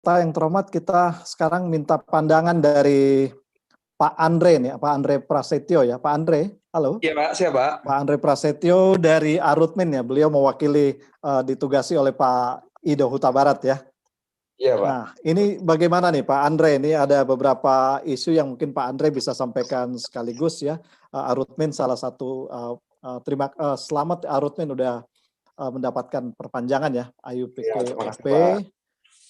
Pak yang terhormat, kita sekarang minta pandangan dari Pak Andre nih, Pak Andre Prasetyo ya. Pak Andre, halo. Iya Pak, siapa Pak? Pak Andre Prasetyo dari Arutmin ya. Beliau mewakili ditugasi oleh Pak Ido Huta Barat ya. Iya Pak. Nah, ini bagaimana nih Pak Andre? Ini ada beberapa isu yang mungkin Pak Andre bisa sampaikan sekaligus ya. Arutmin salah satu selamat Arutmin udah mendapatkan perpanjangan ya Iya, terima kasih IUPKOP. Pak.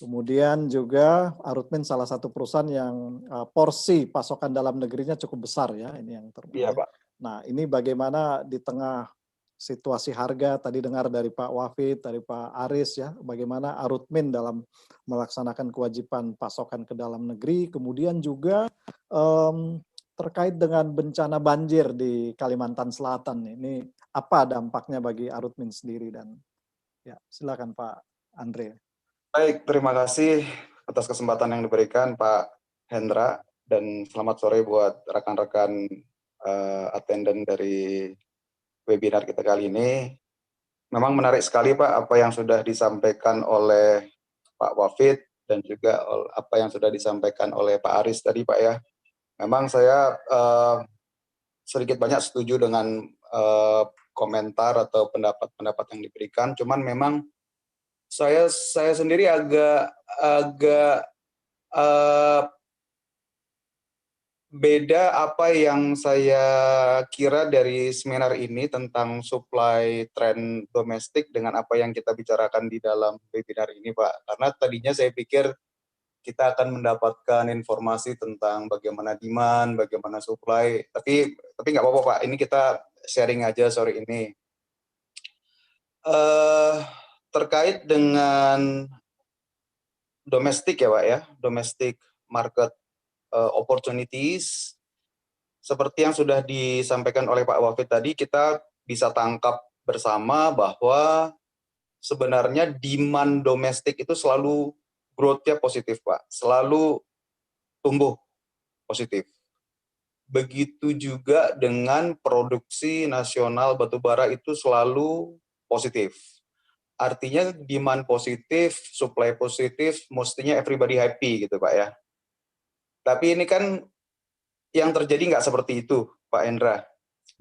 Kemudian juga Arutmin salah satu perusahaan yang porsi pasokan dalam negerinya cukup besar ya, ini yang Iya Pak. Nah, ini bagaimana di tengah situasi harga, tadi dengar dari Pak Wafid, dari Pak Aris ya, bagaimana Arutmin dalam melaksanakan kewajiban pasokan ke dalam negeri, kemudian juga terkait dengan bencana banjir di Kalimantan Selatan. Ini apa dampaknya bagi Arutmin sendiri dan ya, silakan Pak Andre. Baik, terima kasih atas kesempatan yang diberikan Pak Hendra, dan selamat sore buat rekan-rekan attendant dari webinar kita kali ini. Memang menarik sekali Pak apa yang sudah disampaikan oleh Pak Wafid dan juga apa yang sudah disampaikan oleh Pak Aris tadi Pak ya. Memang saya sedikit banyak setuju dengan komentar atau pendapat-pendapat yang diberikan, cuman memang saya sendiri agak beda apa yang saya kira dari seminar ini tentang supply trend domestik dengan apa yang kita bicarakan di dalam webinar ini Pak. Karena tadinya saya pikir kita akan mendapatkan informasi tentang bagaimana demand, bagaimana supply, tapi nggak apa-apa Pak, ini kita sharing aja sore ini. Terkait dengan domestik ya Pak ya, domestic market opportunities, seperti yang sudah disampaikan oleh Pak Wafid tadi, kita bisa tangkap bersama bahwa sebenarnya demand domestik itu selalu growth-nya positif Pak, selalu tumbuh positif. Begitu juga dengan produksi nasional batubara itu selalu positif. Artinya demand positif, supply positif, mestinya everybody happy gitu Pak ya. Tapi ini kan yang terjadi nggak seperti itu Pak Hendra.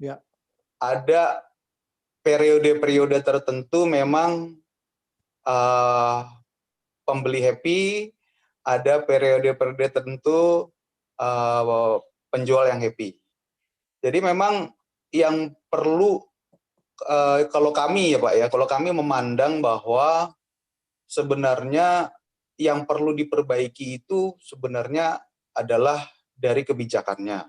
Ya. Ada periode-periode tertentu memang pembeli happy, ada periode-periode tertentu penjual yang happy. Jadi memang yang perlu kalau kami ya Pak ya, kalau kami memandang bahwa sebenarnya yang perlu diperbaiki itu sebenarnya adalah dari kebijakannya.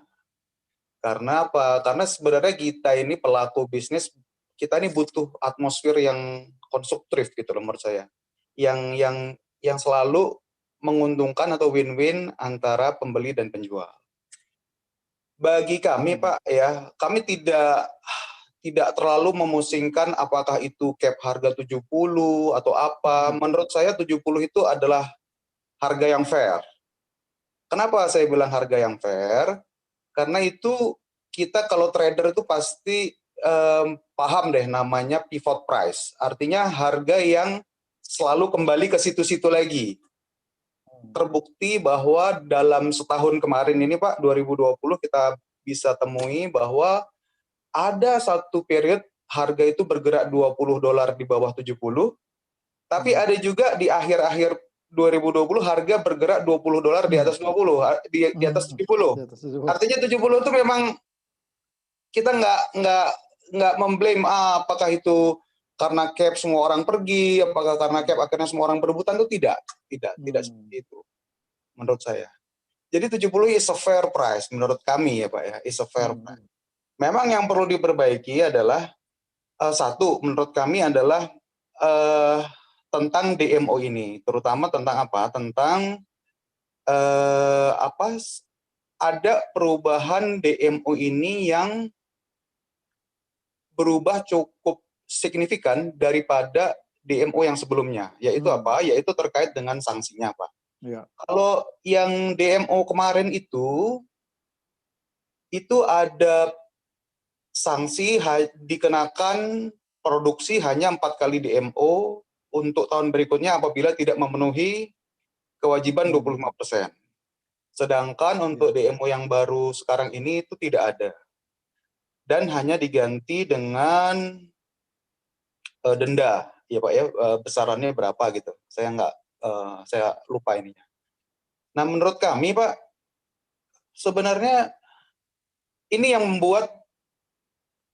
Karena apa? Karena sebenarnya kita ini pelaku bisnis, kita ini butuh atmosfer yang konstruktif gitu loh menurut saya. Yang selalu menguntungkan atau win-win antara pembeli dan penjual. Bagi kami Pak ya, kami tidak terlalu memusingkan apakah itu cap harga 70 atau apa. Menurut saya 70 itu adalah harga yang fair. Kenapa saya bilang harga yang fair? Karena itu kita kalau trader itu pasti paham deh namanya pivot price. Artinya harga yang selalu kembali ke situ-situ lagi. Terbukti bahwa dalam setahun kemarin ini Pak, 2020 kita bisa temui bahwa ada satu period harga itu bergerak $20 di bawah 70, tapi ada juga di akhir-akhir 2020 harga bergerak $20 di atas 20, di atas 70. Artinya 70 itu memang kita nggak memblame apakah itu karena cap semua orang pergi, apakah karena cap akhirnya semua orang berebutan, itu tidak seperti itu menurut saya. Jadi 70 is a fair price menurut kami ya Pak ya, is a fair price. Memang yang perlu diperbaiki adalah satu menurut kami adalah tentang DMO ini, terutama tentang apa? Tentang ada perubahan DMO ini yang berubah cukup signifikan daripada DMO yang sebelumnya, yaitu apa? Yaitu terkait dengan sanksinya Pak. Ya. Kalau yang DMO kemarin itu ada sanksi dikenakan produksi hanya 4 kali DMO untuk tahun berikutnya apabila tidak memenuhi kewajiban 25%. Sedangkan untuk DMO yang baru sekarang ini itu tidak ada. Dan hanya diganti dengan denda, ya Pak ya, besarannya berapa gitu. Saya lupa ininya. Nah, menurut kami Pak, sebenarnya ini yang membuat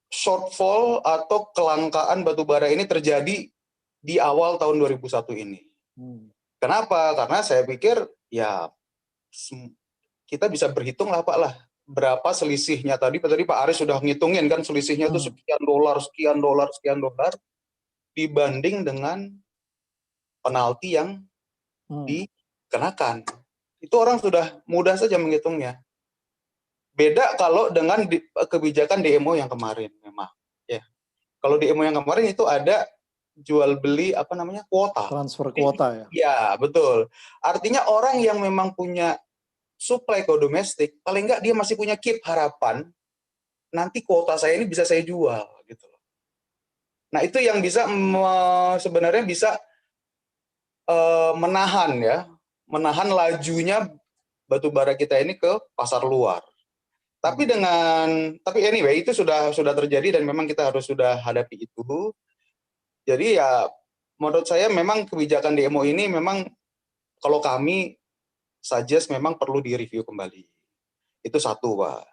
shortfall atau kelangkaan batubara ini terjadi di awal tahun 2001 ini. Kenapa? Karena saya pikir ya kita bisa berhitung lah Pak lah, berapa selisihnya tadi Pak Aris sudah ngitungin kan, selisihnya itu sekian dolar dibanding dengan penalti yang dikenakan. Itu orang sudah mudah saja menghitungnya. Beda kalau dengan kebijakan DMO yang kemarin memang. Ya. Kalau DMO yang kemarin itu ada jual beli kuota. Transfer kuota ya. Ya, betul. Artinya orang yang memang punya supply ke domestik, paling enggak dia masih punya keep harapan nanti kuota saya ini bisa saya jual gitu. Nah, itu yang bisa sebenarnya bisa menahan lajunya batubara kita ini ke pasar luar. Tapi anyway itu sudah terjadi dan memang kita harus sudah hadapi itu. Jadi ya menurut saya memang kebijakan DMO ini memang kalau kami suggest memang perlu direview kembali. Itu satu, Pak.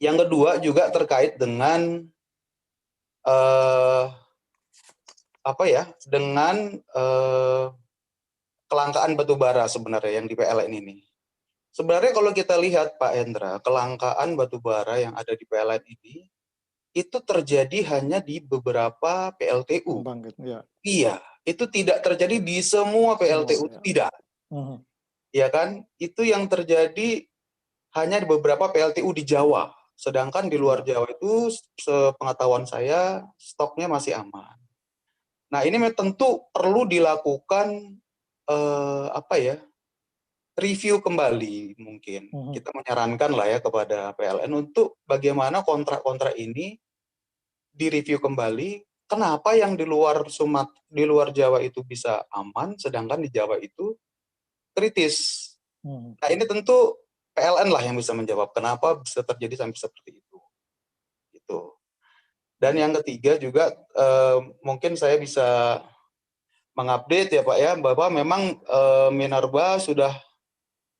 Yang kedua juga terkait dengan kelangkaan batubara sebenarnya yang di PLN ini. Sebenarnya kalau kita lihat Pak Hendra, kelangkaan batubara yang ada di PLN ini itu terjadi hanya di beberapa PLTU. Ya. Iya, itu tidak terjadi di semua PLTU, tidak. Ya kan? Itu yang terjadi hanya di beberapa PLTU di Jawa. Sedangkan di luar Jawa itu sepengetahuan saya stoknya masih aman. Nah, ini tentu perlu dilakukan review kembali mungkin. Kita menyarankan lah ya kepada PLN untuk bagaimana kontrak-kontrak ini direview kembali. Kenapa yang di luar Jawa itu bisa aman, sedangkan di Jawa itu kritis. Nah, ini tentu PLN lah yang bisa menjawab kenapa bisa terjadi sampai seperti itu. Gitu. Dan yang ketiga juga mungkin saya bisa mengupdate ya Pak ya, bahwa memang Minerba sudah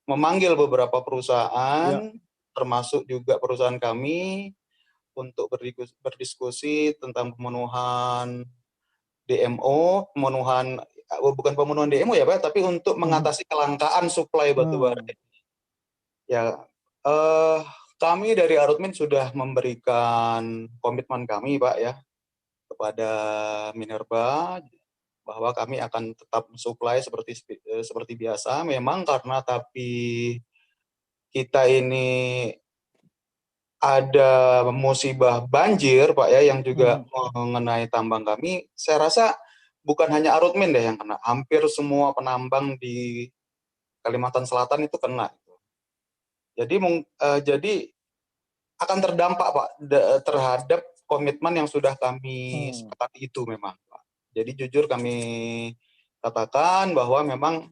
memanggil beberapa perusahaan, termasuk juga perusahaan kami, untuk berdiskusi tentang pemenuhan DMO, bukan pemenuhan DMO ya Pak, tapi untuk mengatasi kelangkaan suplai batubara. Ya, kami dari Arutmin sudah memberikan komitmen kami Pak ya kepada Minerba bahwa kami akan tetap supply seperti biasa. Memang karena tapi kita ini ada musibah banjir Pak ya yang juga mengenai tambang kami, saya rasa bukan hanya Arutmin deh yang kena, hampir semua penambang di Kalimantan Selatan itu kena. Jadi akan terdampak Pak terhadap komitmen yang sudah kami sepakati itu memang Pak. Jadi jujur kami katakan bahwa memang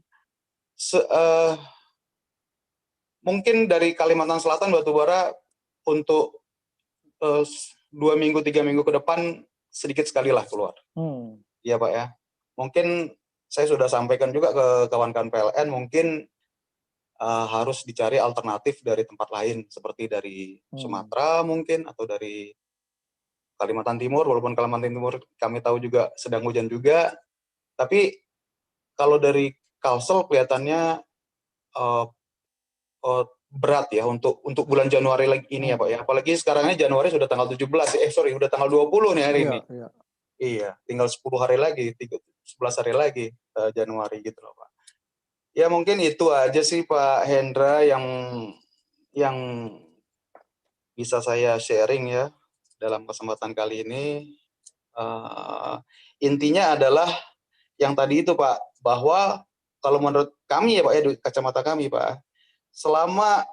mungkin dari Kalimantan Selatan batubara untuk 2 minggu 3 minggu ke depan sedikit sekali lah keluar. Iya Pak ya. Mungkin saya sudah sampaikan juga ke kawan-kawan PLN mungkin harus dicari alternatif dari tempat lain seperti dari Sumatera mungkin atau dari Kalimantan Timur, walaupun Kalimantan Timur kami tahu juga sedang hujan juga. Tapi kalau dari Kalsel kelihatannya berat ya untuk bulan Januari ini ya Pak ya. Apalagi sekarangnya Januari sudah tanggal 17, udah tanggal 20 nih hari ini. Iya, tinggal 10 hari lagi, 11 hari lagi Januari gitu loh Pak. Ya mungkin itu aja sih Pak Hendra yang bisa saya sharing ya dalam kesempatan kali ini. Intinya adalah yang tadi itu Pak, bahwa kalau menurut kami ya Pak ya, dari kacamata kami Pak, selama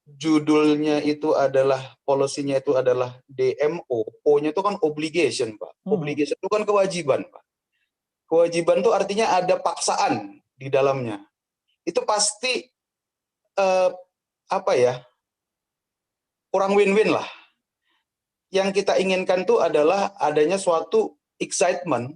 judulnya itu adalah, policy-nya itu adalah DMO, O-nya itu kan obligation Pak. Obligation itu kan kewajiban Pak. Kewajiban itu artinya ada paksaan. di dalamnya, itu pasti kurang win-win lah. Yang kita inginkan tuh adalah adanya suatu excitement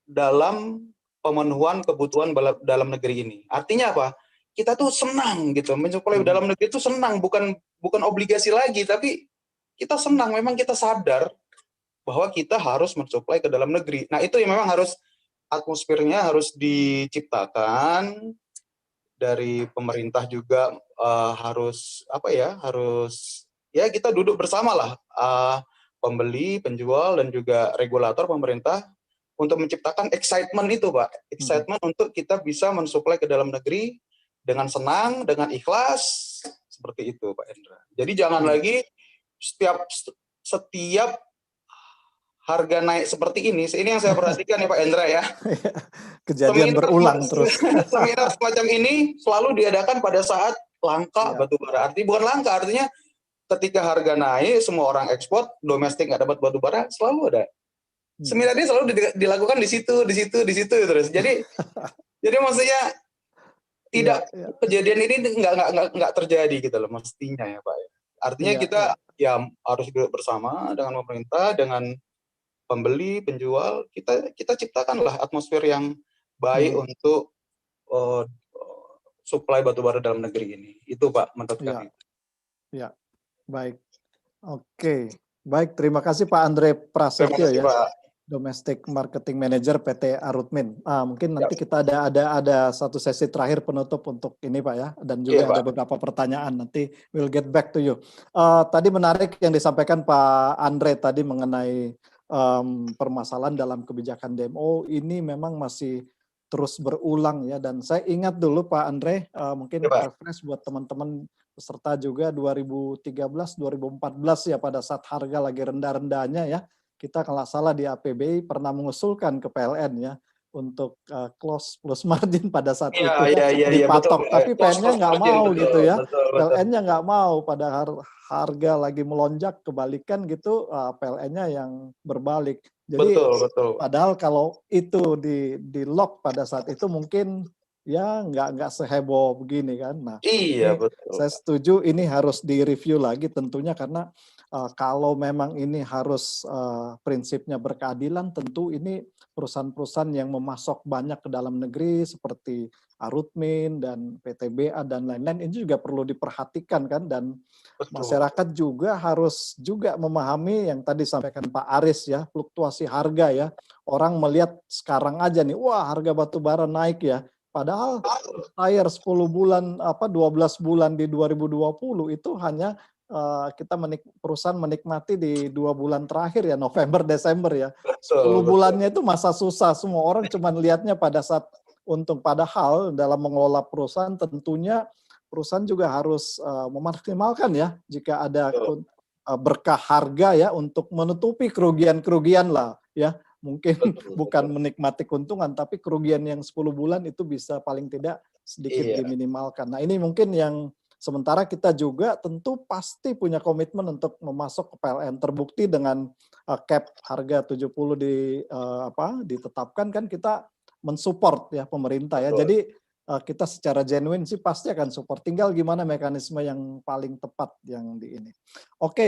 dalam pemenuhan kebutuhan dalam negeri ini. Artinya apa? Kita tuh senang gitu, mensuplai dalam negeri itu senang, bukan obligasi lagi, tapi kita senang. Memang kita sadar bahwa kita harus mensuplai ke dalam negeri. Nah itu yang memang harus atmosfernya harus diciptakan dari pemerintah juga, harus kita duduk bersama lah, pembeli, penjual, dan juga regulator pemerintah untuk menciptakan excitement itu, Pak. Excitement untuk kita bisa mensuplai ke dalam negeri dengan senang, dengan ikhlas, seperti itu, Pak Hendra. Jadi jangan lagi setiap harga naik seperti ini yang saya perhatikan ya Pak Hendra ya. Kejadian berulang terus. Seminar semacam ini selalu diadakan pada saat langka batu bara. Artinya bukan langka, artinya ketika harga naik, semua orang ekspor, domestik nggak dapat batu bara, selalu ada. Seminar ini selalu dilakukan di situ terus. Jadi maksudnya kejadian ini nggak terjadi gitu loh, mestinya ya Pak. Artinya kita ya harus duduk bersama dengan pemerintah, dengan pembeli, penjual, kita ciptakanlah atmosfer yang baik untuk suplai batubara dalam negeri ini. Itu Pak, menurut kami. Ya, baik. Oke, baik. Terima kasih Pak Andre Prasetyo ya, Pak. Domestic Marketing Manager PT Arutmin. Mungkin nanti kita ada satu sesi terakhir penutup untuk ini Pak ya, dan juga ada beberapa pertanyaan. Nanti we'll get back to you. Tadi menarik yang disampaikan Pak Andre tadi mengenai permasalahan dalam kebijakan DMO ini memang masih terus berulang ya, dan saya ingat dulu Pak Andre, mungkin refresh buat teman-teman peserta juga 2013-2014 ya, pada saat harga lagi rendah-rendahnya ya, kita kalau salah di APBI pernah mengusulkan ke PLN ya untuk close plus margin pada saat itu dipatok, tapi PLN-nya nggak mau gitu ya, PLN-nya nggak mau, pada harga lagi melonjak kebalikan gitu, PLN-nya yang berbalik. Jadi padahal kalau itu di lock pada saat itu mungkin ya nggak seheboh begini kan. Nah, saya setuju ini harus direview lagi tentunya, karena kalau memang ini harus prinsipnya berkeadilan, tentu ini perusahaan-perusahaan yang memasok banyak ke dalam negeri seperti Arutmin dan PTBA dan lain-lain ini juga perlu diperhatikan kan, dan masyarakat juga harus juga memahami yang tadi sampaikan Pak Aris ya, fluktuasi harga ya. Orang melihat sekarang aja nih, wah harga batu bara naik ya. Padahal air 10 bulan 12 bulan di 2020 itu hanya perusahaan menikmati di 2 bulan terakhir ya, November Desember ya. 10 bulannya itu masa susah, semua orang cuma lihatnya pada saat untung. Padahal dalam mengelola perusahaan tentunya perusahaan juga harus memaksimalkan ya jika ada berkah harga ya, untuk menutupi kerugian-kerugian lah ya. Mungkin bukan menikmati keuntungan, tapi kerugian yang 10 bulan itu bisa paling tidak sedikit diminimalkan. Nah ini mungkin yang sementara kita juga tentu pasti punya komitmen untuk memasok ke PLN. Terbukti dengan cap harga 70 ditetapkan kan, kita mensupport ya pemerintah ya. Jadi kita secara genuine sih pasti akan support. Tinggal gimana mekanisme yang paling tepat yang di ini. Oke.